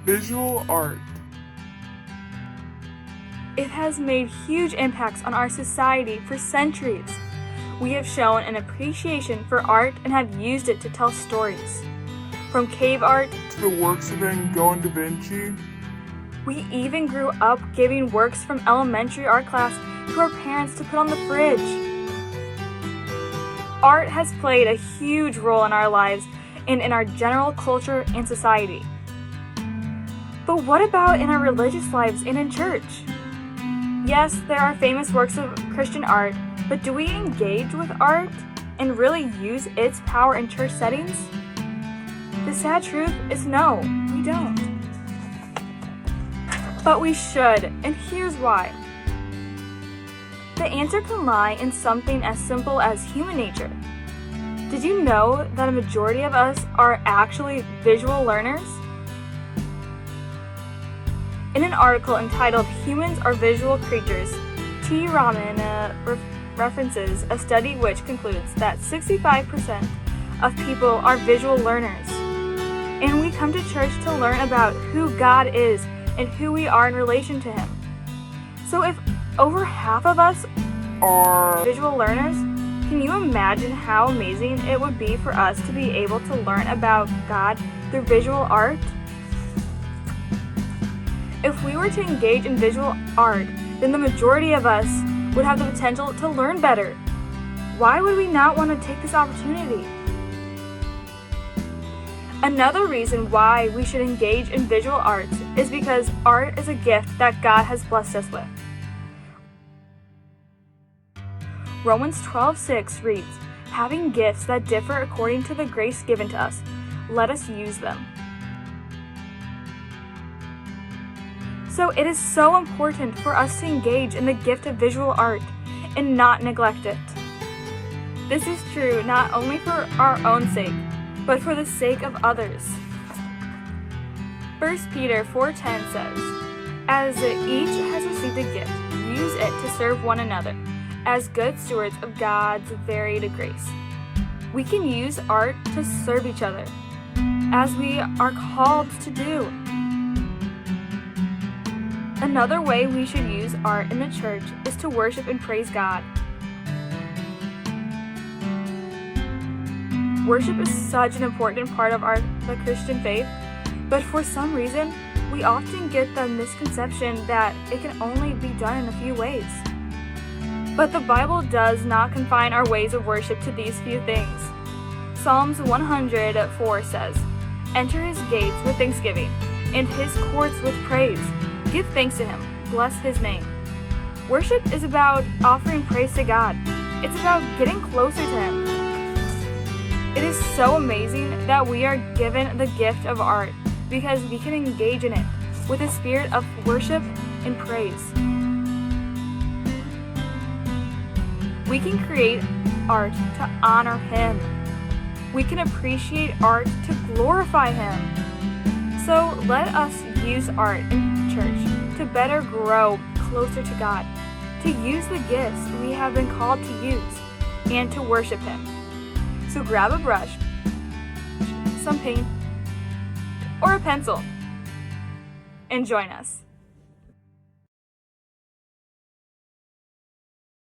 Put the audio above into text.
Visual art. It has made huge impacts on our society for centuries. We have shown an appreciation for art and have used it to tell stories. From cave art To the works of Van Gogh and Da Vinci. we even grew up giving works from elementary art class to our parents to put on the fridge. Art has played a huge role in our lives and in our general culture and society. But what about in our religious lives and in church? Yes, there are famous works of Christian art, but do we engage with art and really use its power in church settings? The sad truth is no, we don't. But we should, and here's why. The answer can lie in something as simple as human nature. Did you know that a majority of us are actually visual learners? In an article entitled Humans Are Visual Creatures, T. Raman references a study which concludes that 65% of people are visual learners. And we come to church to learn about who God is and who we are in relation to Him. So if over half of us Are visual learners, can you imagine how amazing it would be for us to be able to learn about God through visual art? If we were to engage in visual art, then the majority of us would have the potential to learn better. Why would we not want to take this opportunity? Another reason why we should engage in visual arts is because art is a gift that God has blessed us with. Romans 12:6 reads, "Having gifts that differ according to the grace given to us, let us use them." So it is so important for us to engage in the gift of visual art and not neglect it. This is true not only for our own sake, but for the sake of others. 1 Peter 4:10 says, "As each has received a gift, use it to serve one another, as good stewards of God's varied grace." We can use art to serve each other, as we are called to do. Another way we should use art in the church is to worship and praise God. Worship is such an important part of the Christian faith, but for some reason, we often get the misconception that it can only be done in a few ways. But the Bible does not confine our ways of worship to these few things. Psalms 104 says, "Enter His gates with thanksgiving, and His courts with praise. Give thanks to Him, bless His name." Worship is about offering praise to God. It's about getting closer to Him. It is so amazing that we are given the gift of art because we can engage in it with a spirit of worship and praise. We can create art to honor Him. We can appreciate art to glorify Him. So let us use art in church to better grow closer to God, to use the gifts we have been called to use, and to worship Him. So grab a brush, some paint, or a pencil, and join us.